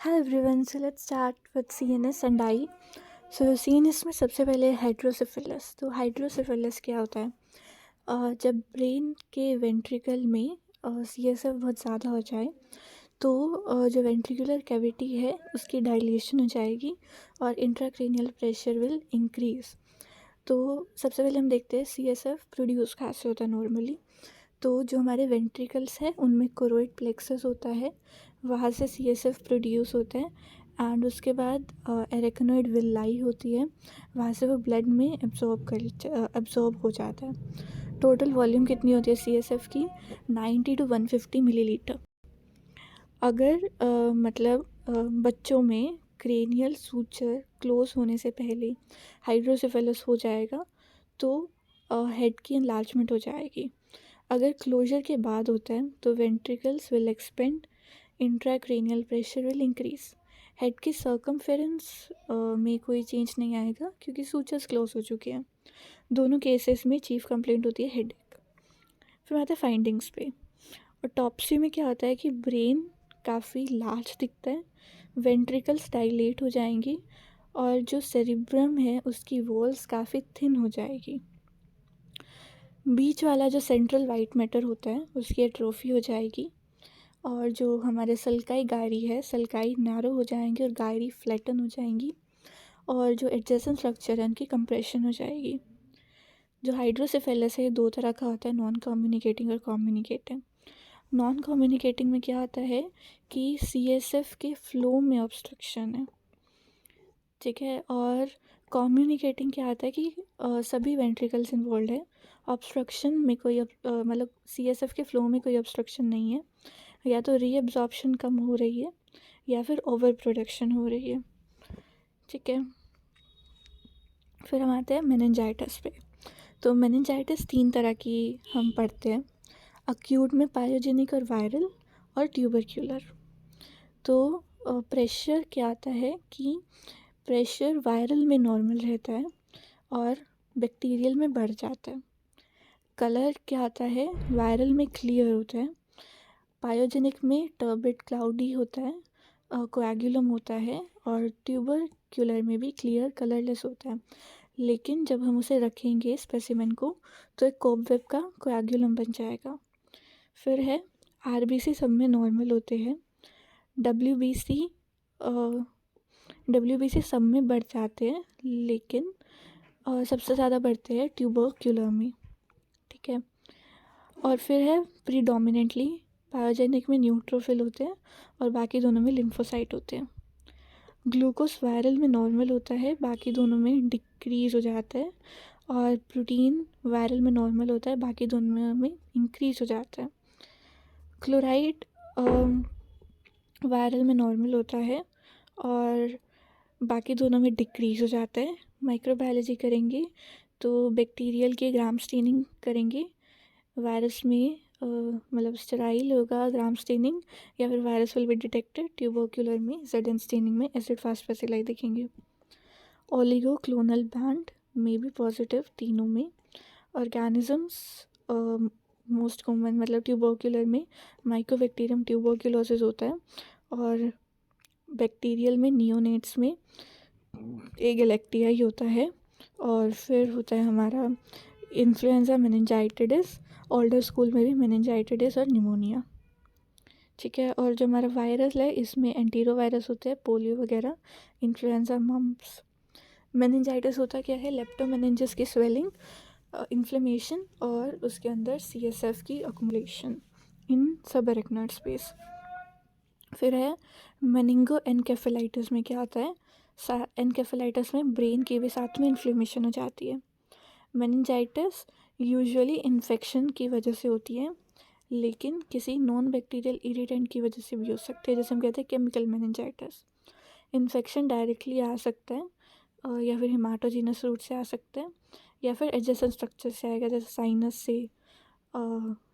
Hi everyone, so let's start with CNS and I. So CNS में सबसे पहले हाइड्रोसिफिलस। तो हाइड्रोसिफिलस क्या होता है? जब ब्रेन के वेंट्रिकल में CSF बहुत ज़्यादा हो जाए तो जो वेंट्रिकुलर कैविटी है उसकी डायलेशन हो जाएगी और इंट्राक्रेनियल प्रेशर विल इंक्रीज। तो सबसे पहले हम देखते हैं CSF प्रोड्यूस कहाँ से होता है नॉर्मली। तो जो हमारे वेंट्रिकल्स हैं उनमें कोरोइड प्लेक्सस होता है, वहाँ से CSF प्रोड्यूस होता है। एंड उसके बाद एरेक्नोइड विल्लाई होती है, वहाँ से वो ब्लड में एब्जॉर्ब हो जाता है। टोटल वॉल्यूम कितनी होती है CSF की? 90 to 150 मिलीलीटर। अगर बच्चों में क्रेनियल सूचर क्लोज होने से पहले हाइड्रोसेफेलस हो जाएगा तो हेड की इनलार्जमेंट हो जाएगी। अगर क्लोजर के बाद होता है तो ventricles will expand, intracranial pressure will increase. Head की सर्कमफेरेंस में कोई चेंज नहीं आएगा क्योंकि सूचर्स क्लोज हो चुके हैं। दोनों केसेस में चीफ कंप्लेंट होती है हेडेक। फिर आते हैं फाइंडिंग्स पे। ऑटोप्सी में क्या होता है कि ब्रेन काफ़ी लार्ज दिखता है, वेंट्रिकल्स डायलेट हो जाएंगी और जो सेरिब्रम है उसकी वॉल्स काफ़ी थिन हो जाएगी। बीच वाला जो सेंट्रल वाइट मैटर होता है उसकी एट्रोफी हो जाएगी और जो हमारे सल्काई गायरी है, सल्काई नैरो हो जाएंगे और गायरी फ्लैटन हो जाएंगी और जो एडजेसेंट स्ट्रक्चर है उनकी कंप्रेशन हो जाएगी। जो हाइड्रोसेफेलस है ये दो तरह का होता है, नॉन कम्युनिकेटिंग और कम्युनिकेटिंग। नॉन कम्युनिकेटिंग में क्या होता है कि CSF के फ्लो में ऑब्स्ट्रक्शन है, ठीक है। और कम्युनिकेटिंग क्या आता है कि सभी वेंट्रिकल्स इन्वॉल्व है, ऑब्स्ट्रक्शन में कोई CSF के फ्लो में कोई ऑब्स्ट्रक्शन नहीं है, या तो रीअब्जॉर्प्शन कम हो रही है या फिर ओवर प्रोडक्शन हो रही है, ठीक है। फिर हम आते हैं मेनिंजाइटिस पे। तो मेनिंजाइटिस 3 तरह की हम पढ़ते हैं, अक्यूट में पायोजेनिक और वायरल और ट्यूबरक्यूलर। तो प्रेशर क्या आता है कि प्रेशर वायरल में नॉर्मल रहता है और बैक्टीरियल में बढ़ जाता है। कलर क्या आता है? वायरल में क्लियर होता है, पायोजेनिक में टर्बिड क्लाउडी होता है, कोएगुलम होता है और ट्यूबरक्यूलर में भी क्लियर कलरलेस होता है। लेकिन जब हम उसे रखेंगे स्पेसिमेन को तो एक कोबवेब का कोएगुलम बन जाएगा। फिर है RBC सब में नॉर्मल होते हैं, WBC सब में बढ़ जाते हैं लेकिन सबसे ज़्यादा बढ़ते हैं ट्यूबरक्यूलर में, ठीक है। और फिर है प्रीडोमिनेंटली पायोजेनिक में न्यूट्रोफिल होते हैं और बाकी दोनों में लिम्फोसाइट होते हैं। ग्लूकोज वायरल में नॉर्मल होता है, बाकी दोनों में डिक्रीज हो जाता है। और प्रोटीन वायरल में नॉर्मल होता है, बाकी दोनों में इंक्रीज हो जाता है। क्लोराइड वायरल में नॉर्मल होता है और बाकी दोनों में डिक्रीज हो जाता है। माइक्रोबायोलॉजी करेंगे तो बैक्टीरियल के ग्राम स्टेनिंग करेंगे, वायरस में स्टेराइल होगा ग्राम स्टेनिंग, या फिर virus will be detected. Tubercular में ZN स्टेनिंग में एसिड फास्ट पेसिलाई देखेंगे। ओलिगो क्लोनल बैंड में भी पॉजिटिव तीनों में। ऑर्गेनिजम्स मोस्ट कॉमन ट्यूबरक्यूलर में माइकोबैक्टीरियम ट्यूबरक्यूलोसिस होता है और बैक्टीरियल में नियोनेट्स में एगेलेक्टिया ही होता है। और फिर होता है हमारा इन्फ्लुएंजा मेनिंजाइटिस, ओल्डर स्कूल में भी मेनिंजाइटिस और निमोनिया, ठीक है। और जो हमारा वायरस है इसमें एंटीरो वायरस होते हैं, पोलियो वगैरह, इन्फ्लुएंजा, मम्प्स। मेनिंजाइटिस होता क्या है? लेप्टोमेनिंजस की स्वेलिंग, इन्फ्लेमेशन और उसके अंदर CSF की अकुमुलेशन इन सब एरेक्नोइड स्पेस। फिर है मेनिंगो एनकेफेलाइटिस में क्या होता है? एनकेफेलाइटिस में ब्रेन के भी साथ में इन्फ्लेमेशन हो जाती है। मेनिंजाइटिस यूजुअली इन्फेक्शन की वजह से होती है लेकिन किसी नॉन बैक्टीरियल इरिटेंट की वजह से भी हो सकते हैं, जैसे हम कहते हैं केमिकल मेनिंजाइटिस। इन्फेक्शन डायरेक्टली आ सकता है या फिर हेमाटोजीनस रूट से आ सकता है या फिर एडजेसेंट स्ट्रक्चर से आएगा, जैसे साइनस से,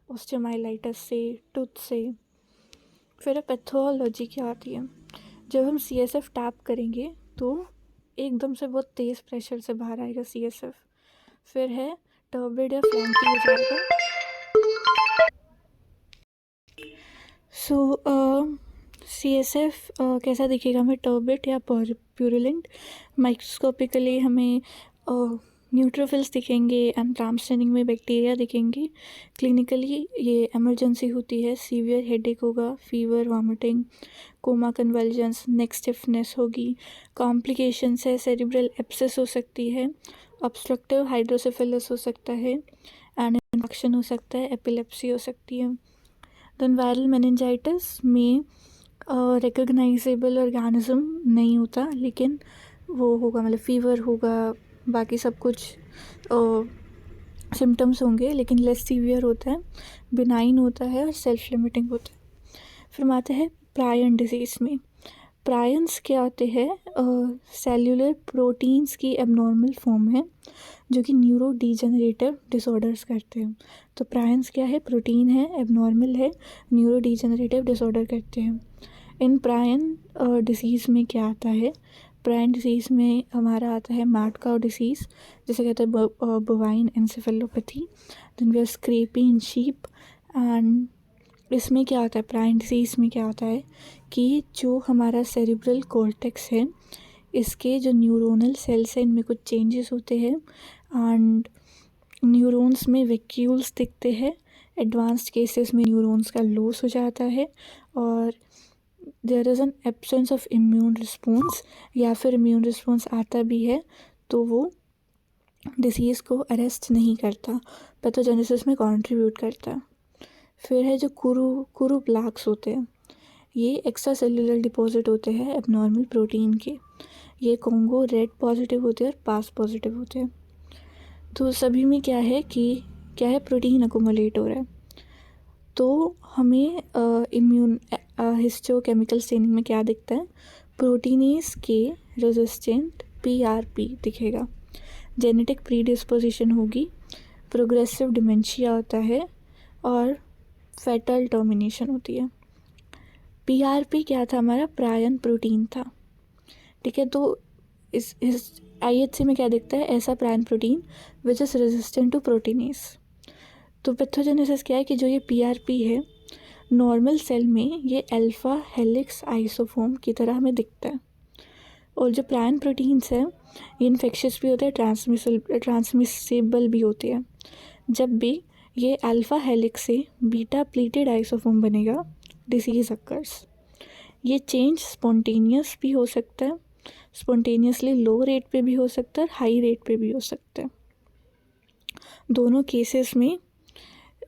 ऑस्टियोमाइलाइटिस से, टूथ से। फिर पैथोलॉजी क्या आती है? जब हम CSF टैप करेंगे तो एकदम से बहुत तेज़ प्रेशर से बाहर आएगा CSF। फिर है टर्बिड या फ्लैंकी हो जाएगा। सो CSF कैसा दिखेगा हमें, टर्बिड या प्यूरुलेंट। माइक्रोस्कोपिकली हमें न्यूट्रोफिल्स दिखेंगे एंड ग्राम स्टेनिंग में बैक्टीरिया दिखेंगे। क्लिनिकली ये इमरजेंसी होती है, सीवियर हेडेक होगा, fever, vomiting, coma, convulsions, neck stiffness होगी। कॉम्प्लिकेशंस है, सेरिब्रल एब्सेस हो सकती है, ऑब्स्ट्रक्टिव हाइड्रोसेफेलस हो सकता है, एंड इन्फेक्शन हो सकता है, एपिलेप्सी हो सकती है। देन वायरल मेनिंजाइटिस में रिकग्नाइजेबल ऑर्गेनिज्म नहीं होता, लेकिन वो होगा, मतलब फीवर होगा, बाकी सब कुछ सिम्टम्स होंगे, लेकिन लेस सीवियर होता है, बिनाइन होता है और सेल्फ लिमिटिंग होता है। फिर हम आते हैं प्रायन डिजीज़ में। प्रायंस क्या होते हैं, सेल्यूलर प्रोटीन्स की एबनॉर्मल फॉर्म है जो कि न्यूरो डिजेनरेटिव डिसऑर्डर्स करते हैं। तो प्रायंस क्या है, प्रोटीन है, एबनॉर्मल है, न्यूरो डिजेनरेटिव डिसऑर्डर करते हैं। इन प्रायन डिसीज़ में क्या आता है, प्रायन डिसीज़ में हमारा आता है मैड काउ डिसीज़, जिसे कहते हैं bovine encephalopathy. Then we are scrapie in sheep. And इसमें क्या होता है, प्रायन डिसीज़ में क्या होता है कि जो हमारा सेरिब्रल कॉर्टेक्स है, इसके जो न्यूरोनल सेल्स हैं, इनमें कुछ चेंजेस होते हैं एंड न्यूरॉन्स में वैक्यूल्स दिखते हैं। एडवांस्ड केसेस में न्यूरॉन्स का लॉस हो जाता है और there is an absence of immune response, या फिर इम्यून रिस्पॉन्स आता भी है तो वो डिसीज़ को अरेस्ट नहीं करता, पैथोजेनेसिस में कंट्रीब्यूट करता है। फिर है जो कुरु प्लाक्स होते हैं, ये एक्स्ट्रा सेल्यूलर डिपॉजिट होते हैं एबनॉर्मल प्रोटीन के। ये कॉन्गो रेड पॉजिटिव होते हैं और पास पॉजिटिव होते हैं। तो सभी में क्या है कि प्रोटीन अकोमुलेट हो रहा है। तो हमें इम्यून हिस्टोकेमिकल स्टेनिंग में क्या दिखता है, प्रोटीनेस के रेजिस्टेंट PRP दिखेगा, जेनेटिक प्रीडिस्पोजिशन होगी, प्रोग्रेसिव डिमेंशिया होता है और फेटल टर्मिनेशन होती है। PRP क्या था, हमारा प्रायन प्रोटीन था, ठीक है। तो इस IHC में क्या दिखता है, ऐसा prion protein which is resistant to proteinase. तो पैथोजेनेसिस क्या है कि जो ये PRP है, नॉर्मल सेल में ये अल्फा हेलिक्स आइसोफॉर्म की तरह हमें दिखता है। और जो प्रायन प्रोटीन्स हैं, ये इन्फेक्शियस भी होते हैं, ट्रांसमिसिबल भी होते हैं। जब भी ये अल्फा हेलिक्स से बीटा प्लीटेड आइसोफॉर्म बनेगा, डिसीज़ अकर्स। ये चेंज स्पॉन्टेनियस भी हो सकता है, स्पॉन्टेनियसली लो रेट पे भी हो सकता है, हाई रेट पे भी हो सकता है। दोनों केसेस में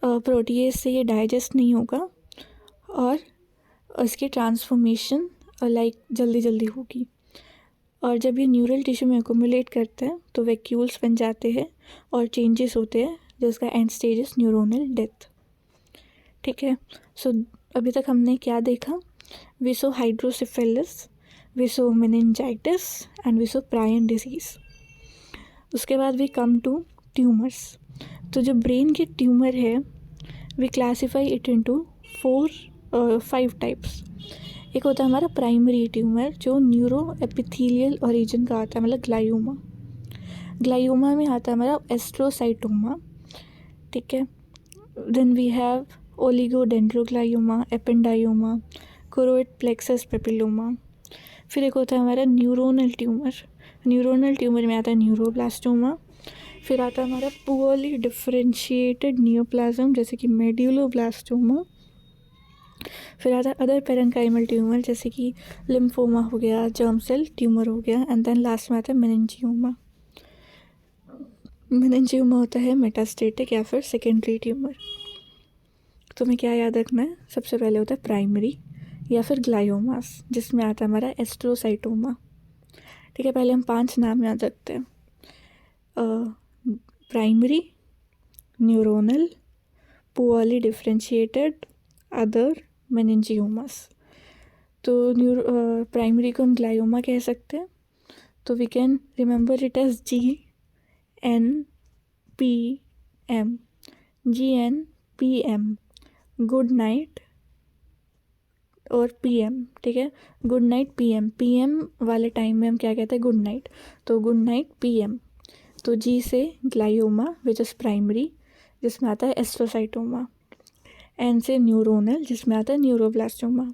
प्रोटीएज से ये डाइजेस्ट नहीं होगा और इसकी ट्रांसफॉर्मेशन जल्दी जल्दी होगी। और जब ये न्यूरल टिश्यू में एकोमुलेट करते हैं तो वैक्यूल्स बन जाते हैं और चेंजेस होते हैं, जिसका end stage is neuronal death, ठीक है। सो अभी तक हमने क्या देखा, we saw hydrocephalus, we saw meningitis and we saw prion disease. उसके बाद वी कम टू ट्यूमर्स। तो जो ब्रेन के ट्यूमर है, we classify it into 5 types. एक होता है हमारा प्राइमरी ट्यूमर, जो न्यूरो एपिथेलियल ओरिजिन का आता है, मतलब ग्लाइयोमा। ग्लाइयोमा में आता है हमारा एस्ट्रोसाइटोमा, ठीक है। Then we have oligodendroglioma, ependymoma, choroid plexus papilloma. फिर एक होता है हमारा न्यूरोनल ट्यूमर। न्यूरोनल ट्यूमर में आता है न्यूरोब्लास्टोमा। फिर आता है हमारा पुअरली डिफरेंशिएटेड नियोप्लाज्म, जैसे कि मेड्यूलोब्लास्टोमा। फिर आता है अदर पेरेन्काइमल ट्यूमर, जैसे कि लिम्फोमा हो गया, जर्म सेल ट्यूमर हो गया, एंड देन लास्ट में आता है मेनिंजियोमा। मेनिंजियोमा होता है मेटास्टेटिक या फिर सेकेंडरी ट्यूमर। तो हमें क्या याद रखना है, सबसे पहले होता है प्राइमरी या फिर ग्लाइयोमास, जिसमें आता है हमारा एस्ट्रोसाइटोमा, ठीक है। पहले हम 5 नाम याद रखते हैं, primary, neuronal, poorly differentiated, other, meningiomas. तो प्राइमरी को हम ग्लाइयोमा कह सकते हैं। तो we can remember it as GNPM, good night और PM, ठीक है। गुड नाइट PM वाले टाइम में हम क्या कहते हैं, गुड नाइट। तो गुड नाइट PM। तो G से ग्लाइयोमा विच इज़ प्राइमरी, जिसमें आता है एस्ट्रोसाइटोमा। N से न्यूरोनल, जिसमें आता है न्यूरोब्लास्टोमा।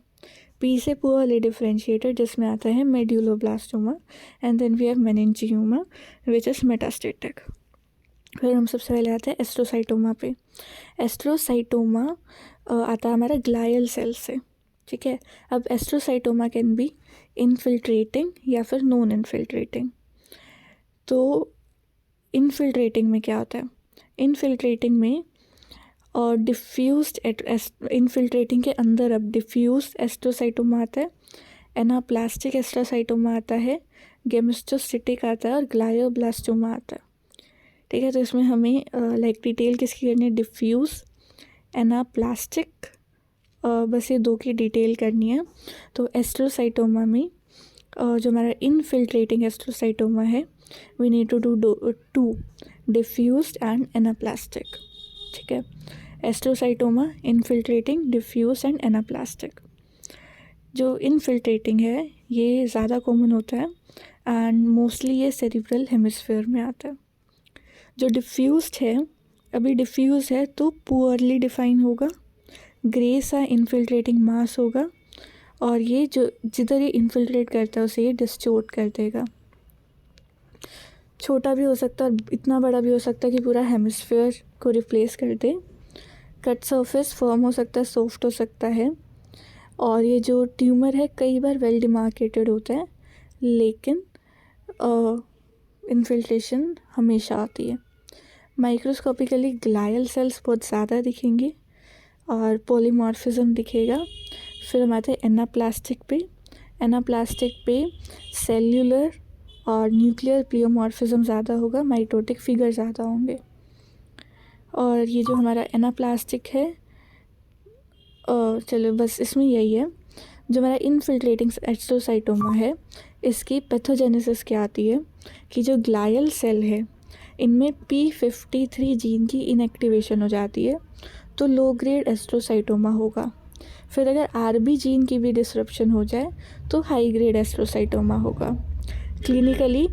पी से पुअरली डिफरेंशिएटेड, जिसमें आता है medulloblastoma, and then we have meningioma which is metastatic. फिर हम सबसे पहले आते हैं एस्ट्रोसाइटोमा पे। एस्ट्रोसाइटोमा आता है हमारा ग्लायल सेल से, ठीक है। अब एस्ट्रोसाइटोमा कैन बी इनफिल्ट्रेटिंग या फिर नॉन इनफिल्ट्रेटिंग। तो इनफिल्ट्रेटिंग में क्या होता है? इनफिल्ट्रेटिंग में और डिफ्यूज्ड इनफिल्ट्रेटिंग के अंदर अब डिफ्यूज्ड एस्ट्रोसाइटोमा आता है, एनाप्लास्टिक एस्ट्रोसाइटोमा आता है, गेमिस्टोसिटिक आता है और ग्लायोब्लास्टोमा आता है, ठीक है। तो इसमें हमें लाइक डिटेल किसकी करनी है? डिफ्यूज़, एनाप्लास्टिक, बस ये दो की डिटेल करनी है। तो एस्ट्रोसाइटोमा में जो हमारा इनफिल्ट्रेटिंग एस्ट्रोसाइटोमा है, we need to do two diffused and anaplastic, ठीक है। Astrocytoma, infiltrating, diffuse and anaplastic. जो इनफिल्ट्रेटिंग है ये ज़्यादा कॉमन होता है एंड मोस्टली ये सेरिब्रल हेमिस्फीयर में आता है। जो डिफ्यूज्ड है, अभी डिफ्यूज़ है तो पुअरली डिफाइन होगा, ग्रे सा इनफिल्ट्रेटिंग मास होगा, और ये जो जिधर ये इनफिल्ट्रेट करता है उसे ये डिस्टोर्ट कर देगा। छोटा भी हो सकता है और इतना बड़ा भी हो सकता है कि पूरा हेमिस्फीयर को रिप्लेस कर दे। कट सरफेस फर्म हो सकता है, सॉफ्ट हो सकता है, और ये जो ट्यूमर है कई बार वेल डिमार्केटेड होता है, लेकिन इन्फिल्ट्रेशन हमेशा आती है। माइक्रोस्कोपिकली ग्लायल सेल्स बहुत ज़्यादा दिखेंगे और पॉलीमॉर्फिज्म दिखेगा। फिर हम आते हैं एनाप्लास्टिक पे। एनाप्लास्टिक पे सेल्यूलर और न्यूक्लियर प्लियोमॉर्फिज्म ज़्यादा होगा, माइटोटिक फिगर ज़्यादा होंगे। और ये जो हमारा एनाप्लास्टिक है, चलो बस इसमें यही है। जो हमारा इनफिल्ट्रेटिंग एस्ट्रोसाइटोमा है, इसकी पैथोजेनेसिस क्या आती है कि जो ग्लायल सेल है इनमें P53 जीन की इनएक्टिवेशन हो जाती है, तो लो ग्रेड एस्ट्रोसाइटोमा होगा। फिर अगर RB जीन की भी डिसरप्शन हो जाए तो हाई ग्रेड एस्ट्रोसाइटोमा होगा। क्लिनिकली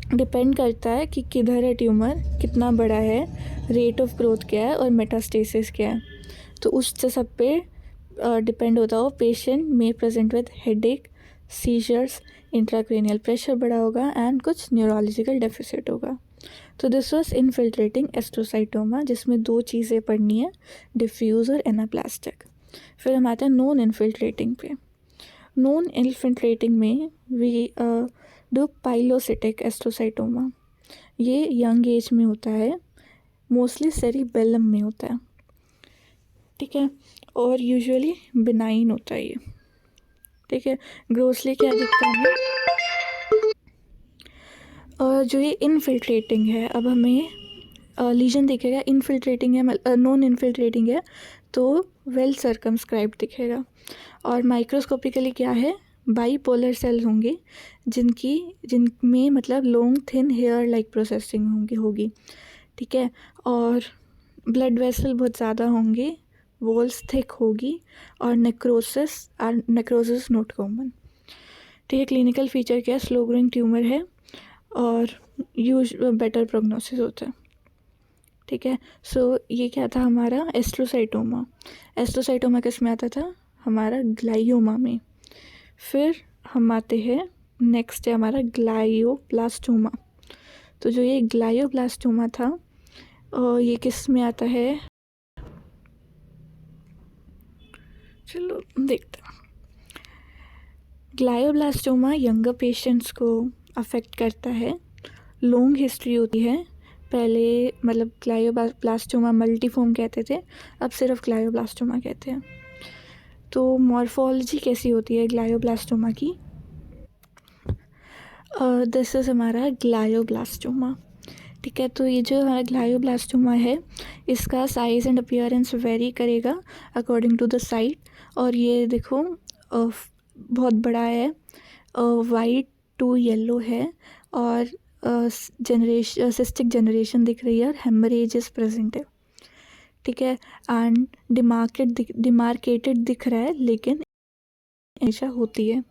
डिपेंड करता है कि किधर है ट्यूमर, कितना बड़ा है, रेट ऑफ ग्रोथ क्या है और मेटास्टेसिस क्या है। तो उस सब पे डिपेंड होता हो। पेशेंट में present with headache, seizures, intracranial pressure बड़ा होगा एंड कुछ न्यूरोलॉजिकल डेफिसिट होगा। तो दिस वाज इनफिल्ट्रेटिंग एस्ट्रोसाइटोमा, जिसमें दो चीज़ें पढ़नी है, डिफ्यूज़ और एनाप्लास्टिक। फिर हम आते हैं नॉन इनफिल्ट्रेटिंग पे। नॉन इनफिल्ट्रेटिंग में वी डू पाइलोसिटिक एस्ट्रोसाइटोमा। ये यंग एज में होता है, मोस्टली सेरिबेलम में होता है, ठीक है, और यूजुअली बिनाइन होता है ये, ठीक है। ग्रोसली क्या दिखता है? और जो ये इनफिल्ट्रेटिंग है, अब हमें लीजन दिखेगा, इनफिल्ट्रेटिंग है, नॉन इनफिल्ट्रेटिंग है तो वेल सर्कमस्क्राइब्ड दिखेगा। और माइक्रोस्कोपिकली क्या है? बाईपोलर सेल होंगे जिनमें मतलब long thin hair like processing होगी, ठीक है। और ब्लड वेसल बहुत ज़्यादा होंगे, वॉल्स थिक होगी, और नेक्रोसिस नॉट कॉमन, ठीक है। क्लिनिकल फीचर क्या है? स्लो ग्रोइंग ट्यूमर है और बेटर प्रोग्नोसिस होता है, ठीक है। सो ये क्या था हमारा एस्ट्रोसाइटोमा। एस्ट्रोसाइटोमा किस में आता था? हमारा ग्लाइयोमा में। फिर हम आते हैं, नेक्स्ट है हमारा ग्लायोब्लास्टोमा। तो जो ये ग्लायोब्लास्टोमा था ये किस में आता है? चलो देखते हैं। ग्लायोब्लास्टोमा यंगर पेशेंट्स को अफेक्ट करता है, लॉन्ग हिस्ट्री होती है। पहले मतलब ग्लायोब्लास्टोमा मल्टीफॉर्म कहते थे, अब सिर्फ ग्लायोब्लास्टोमा कहते हैं। तो मॉर्फोलॉजी कैसी होती है ग्लायोब्लास्टोमा की? दिस इज़ हमारा ग्लायोब्लास्टोमा, ठीक है। तो ये जो हमारा ग्लायोब्लास्टोमा है, इसका साइज़ एंड अपीयरेंस वेरी करेगा अकॉर्डिंग टू द साइट। और ये देखो बहुत बड़ा है, वाइट टू येलो है, और सिस्टिक जनरेशन दिख रही है और हेमरेजेस प्रेजेंट है, ठीक है। एंड डिमार्केटेड दिख रहा है, लेकिन हमेशा होती है।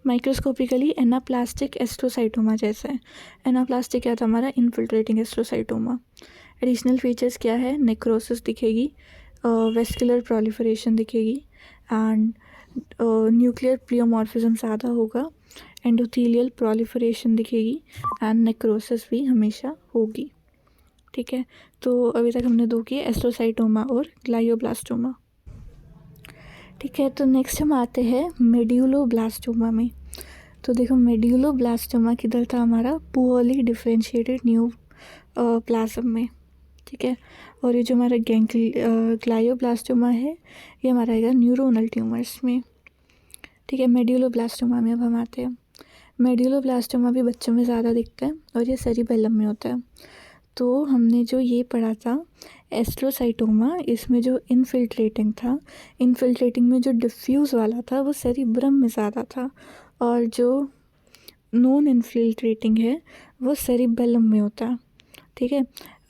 माइक्रोस्कोपिकली एनाप्लास्टिक एस्ट्रोसाइटोमा जैसा है। एनाप्लास्टिक क्या था हमारा? इनफिल्ट्रेटिंग एस्ट्रोसाइटोमा। एडिशनल फीचर्स क्या है? नेक्रोसिस दिखेगी, वेस्कुलर प्रोलिफरेशन दिखेगी, एंड न्यूक्लियर प्लियोमॉर्फिज्म ज़्यादा होगा, एंडोथेलियल प्रोलिफरेशन दिखेगी एंड नेक्रोसिस भी हमेशा होगी। ठीक है, तो अभी तक हमने दो किए, एस्ट्रोसाइटोमा और ग्लायोब्लास्टोमा। ठीक है, तो नेक्स्ट हम आते हैं मेड्यूलोब्लास्टोमा में। तो देखो, मेड्यूलोब्लास्टोमा किधर था हमारा, पुअरली डिफरेंशिएटेड न्यू प्लाज्म में। ठीक है, और ये जो हमारा ग्लायोब्लास्टोमा है ये हमारा आएगा न्यूरोनल ट्यूमर्स में। ठीक है, मेड्यूलोब्लास्टोमा में अब हम आते हैं। मेड्यूलोब्लास्टोमा भी बच्चों में ज़्यादा दिखता है और ये सेरिबेलम में होता है। तो हमने जो ये पढ़ा था एस्ट्रोसाइटोमा, इसमें जो इनफिल्ट्रेटिंग था, इनफिल्ट्रेटिंग में जो डिफ्यूज़ वाला था वो सेरिब्रम में ज़्यादा था, और जो नॉन इनफिल्ट्रेटिंग है वो सेरिबेलम में होता है। ठीक है,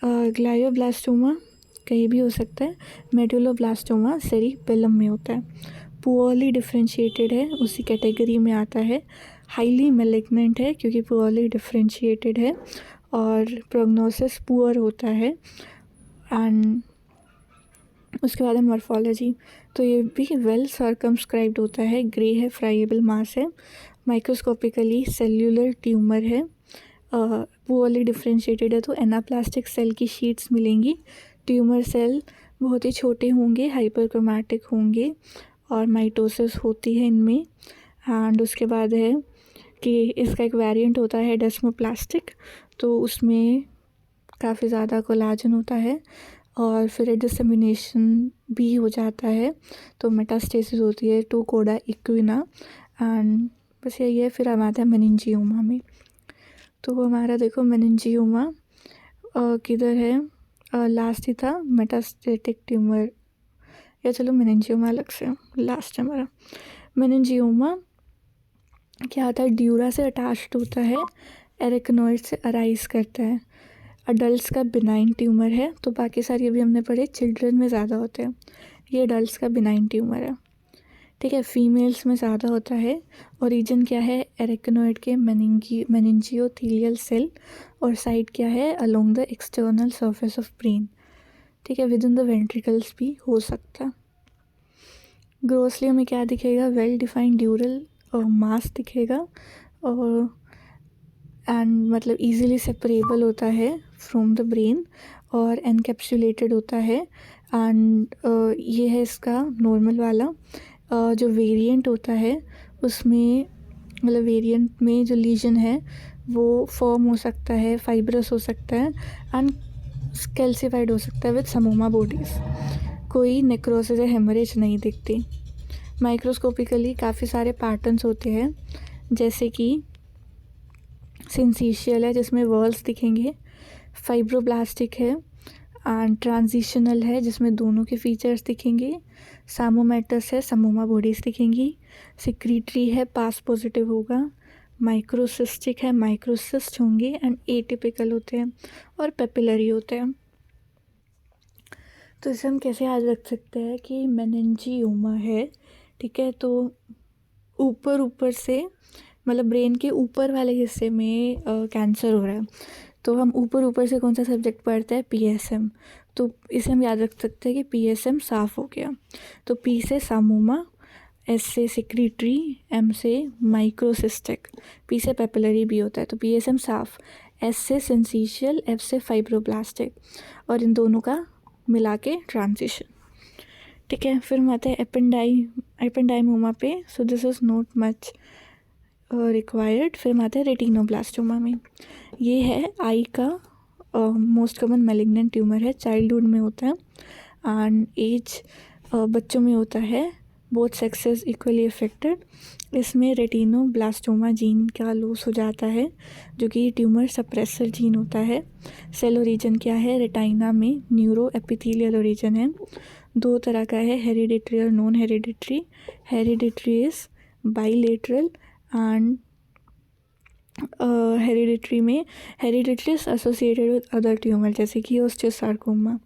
ग्लायोब्लास्टोमा कहीं भी हो सकता है, मेडुलोब्लास्टोमा सेरिबेलम में होता है। पुअरली डिफरेंशिएटेड है, उसी कैटेगरी में आता है। हाईली मैलिग्नेंट है क्योंकि पुअरली डिफरेंशिएटेड है, और प्रोग्नोसिस पुअर होता है। एंड उसके बाद है मॉर्फोलॉजी, तो ये भी वेल सर्कमस्क्राइब्ड होता है, ग्रे है, फ्राइएबल मास है, माइक्रोस्कोपिकली सेल्यूलर ट्यूमर है, पुअरली डिफरेंशिएटेड है, तो एनाप्लास्टिक सेल की शीट्स मिलेंगी। ट्यूमर सेल बहुत ही छोटे होंगे, हाइपरक्रोमैटिक होंगे, और माइटोसिस होती है इनमें। एंड उसके बाद है कि इसका एक वेरिएंट होता है डेस्मोप्लास्टिक, तो उसमें काफ़ी ज़्यादा कोलाजन होता है, और फिर डिसेमिनेशन भी हो जाता है, तो मेटास्टेसिस होती है टू कोडा इक्विना। एंड बस यही है। फिर हम आते हैं मेनिंजियोमा में। तो वो हमारा देखो मेनिंजियोमा किधर है, लास्ट ही था मेटास्टेटिक ट्यूमर, या चलो मेनिंजियोमा अलग से लास्ट है हमारा। मेनिंजियोमा क्या होता है, ड्यूरा से अटैच्ड होता है, एरेक्नोइड से अराइज करता है। अडल्ट्स का बिनाइन ट्यूमर है, तो बाकी सारी अभी हमने पढ़े चिल्ड्रन में ज़्यादा होते हैं, ये अडल्ट्स का बिनाइन ट्यूमर है। ठीक है, फीमेल्स में ज़्यादा होता है। ओरिजिन क्या है, एरेक्नोइड के मेनिंजियोथेलियल सेल, और साइड क्या है, along the external surface of brain. ठीक है, विद इन द वेंट्रिकल्स भी हो सकता है। ग्रोसली हमें क्या दिखेगा, वेल डिफाइंड ड्यूरल और मास दिखेगा, और एंड मतलब इजीली सेपरेबल होता है फ्रॉम द ब्रेन, और एनकैप्सुलेटेड होता है। एंड ये है इसका नॉर्मल वाला। जो वेरिएंट होता है उसमें, मतलब वेरिएंट में जो लीजन है वो फॉर्म हो सकता है, फाइब्रस हो सकता है, एंड कैल्सिफाइड हो सकता है विद समोमा बॉडीज़। कोई नेक्रोसिस या हेमरेज नहीं दिखती। माइक्रोस्कोपिकली काफ़ी सारे पैटर्न्स होते हैं, जैसे कि सिंसीशियल है जिसमें वर्ल्स दिखेंगे, फाइब्रोब्लास्टिक है, एंड ट्रांजिशनल है जिसमें दोनों के फीचर्स दिखेंगे, सामोमेटस है, समोमा बॉडीज़ दिखेंगी, सिक्रीटरी है, पास पॉजिटिव होगा, माइक्रोसिस्टिक है, माइक्रोसिस्ट होंगे, एंड एटिपिकल होते हैं, और पेपिलरी होते हैं। तो इसे हम कैसे याद रख सकते हैं कि मेनिंजियोमा है। ठीक है, तो ऊपर से, मतलब ब्रेन के ऊपर वाले हिस्से में कैंसर हो रहा है, तो हम ऊपर से कौन सा सब्जेक्ट पढ़ते हैं, पीएसएम। तो इसे हम याद रख सकते हैं कि पीएसएम साफ हो गया। तो पी से सामोमा, एस से सिक्रीटरी, एम से माइक्रोसिस्टिक, पी से पेपिलरी भी होता है, तो पीएसएम साफ, एस से सिंसीशियल, एफ से फाइब्रोब्लास्टिक, और इन दोनों का मिला के ट्रांजिशन। ठीक है, फिर हम आते हैं एपेंडाइमोमा पे। So this is not much required. फिर हम आते हैं रेटिनोब्लास्टोमा में। ये है आई का मोस्ट कॉमन मैलिग्नेंट ट्यूमर है, चाइल्डहुड में होता है, एंड एज बच्चों में होता है, बोथ सेक्सेस इक्वली अफेक्टेड। इसमें रेटिनोब्लास्टोमा जीन का लॉस हो जाता है, जो कि ट्यूमर सप्रेसर जीन होता है। सेल ओरिजिन क्या है, रेटाइना में न्यूरो एपिथेलियल ओरिजिन है। दो तरह का है, हेरिडिटरी और non hereditary. Hereditary is bilateral, and hereditary में, hereditary is associated with other tumour जैसे कि ओस्टियोसार्कोमा।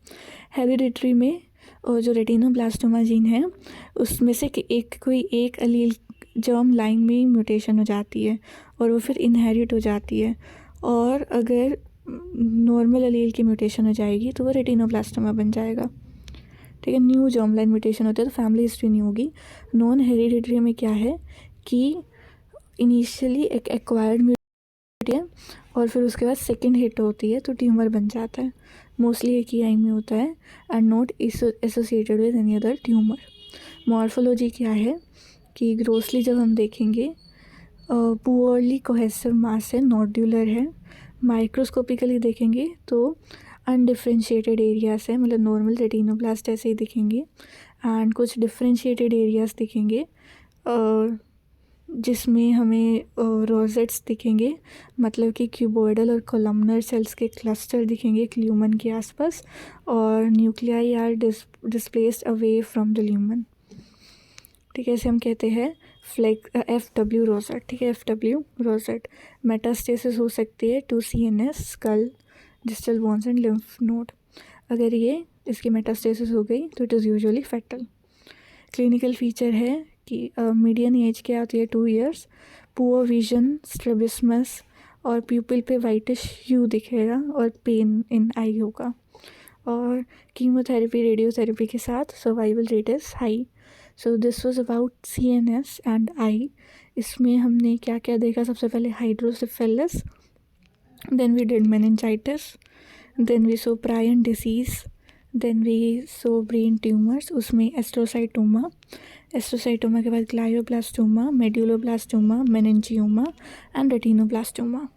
हेरिडिटरी में जो रेटिनोब्लास्टोमा जीन है उसमें से कोई एक अलील जर्म लाइन में म्यूटेशन हो जाती है, और वो फिर इनहेरिट हो जाती है, और अगर नॉर्मल अलील की म्यूटेशन हो जाएगी तो वो रेटिनोब्लास्टोमा बन जाएगा। ठीक है। न्यू जर्म लाइन म्यूटेशन होता है तो फैमिली हिस्ट्री नहीं होगी। नॉन हेरिडिटरी में क्या है कि इनिशियली एक एक्वायर्ड म्यूटेशन है और फिर उसके बाद सेकेंड हिट होती है तो ट्यूमर बन जाता है। मोस्टली एक ही आई में होता है and not associated with any other tumour. Morphology क्या है कि ग्रोसली जब हम देखेंगे पुअरली कोहेसिव मास है, नोड्यूलर है। माइक्रोस्कोपिकली देखेंगे तो अनडिफ्रेंशिएटेड एरियाज है, मतलब नॉर्मल रेटिनोब्लास्ट ऐसे ही दिखेंगे। एंड कुछ डिफ्रेंशिएटेड एरियाज दिखेंगे जिसमें हमें रोजेट्स दिखेंगे, मतलब कि क्यूबॉइडल और कोलमनर सेल्स के क्लस्टर दिखेंगे ल्यूमन के आसपास, और nuclei are displaced away from the lumen. ठीक है, ऐसे हम कहते हैं FW रोजेट। ठीक है, FW रोजेट। मेटास्टेसिस हो सकती है to CNS, skull, distal bones and lymph node. अगर ये इसकी मेटास्टेसिस हो गई तो it is usually fatal. Clinical feature है कि मीडियन एज क्या होती है 2 years, पुअर विजन, स्ट्रेबिस्मस और प्यूपिल पे वाइटिश ह्यू दिखेगा और पेन इन आई होगा। और कीमोथेरेपी रेडियोथेरेपी के साथ survival rate is high. So this was about CNS and eye. इसमें हमने क्या क्या देखा? सबसे पहले hydrocephalus, then we did meningitis, then we saw prion disease, then we saw brain tumours, उसमें एस्ट्रोसाइटोमा के बाद glioblastoma, medulloblastoma, meningioma and retinoblastoma.